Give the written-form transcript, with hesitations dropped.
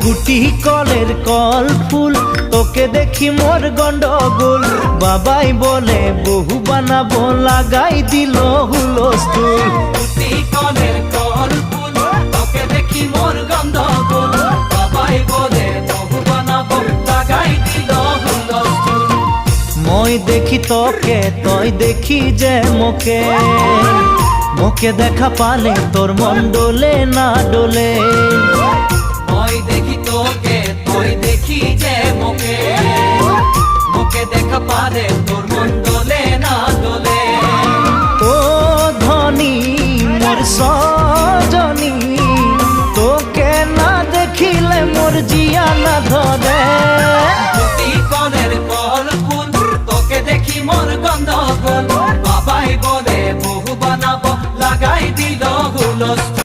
গুটি কলের কল ফুল তোকে দেখি মোর গন্ডগোল বাবাই বলে বহু বানাবো লাগাই দিল হুলস্থুল গুটি কলের কল ফুল তোকে দেখি মোর গন্ডগোল বাবাই বলে বহু বানাবো লাগাই দিল হুলস্থুল মই দেখি তোকে তই দেখি যে মোকে মোকে দেখা পালে তোর মন ডোলে না ডোলে মই দেখি তোকে তুই দেখি যে মোকে মোকে দেখা পারে তোর মন দোলে না দোলে ও ধনী মোর সজনী তোকে না দেখিলে মোর জিয়া না ধরে গুটি কলের কল ফুল তোকে দেখি মোর গন্ডগোল বাবাই বলে বহু বানাবো লাগাই দিল হুলস্থুল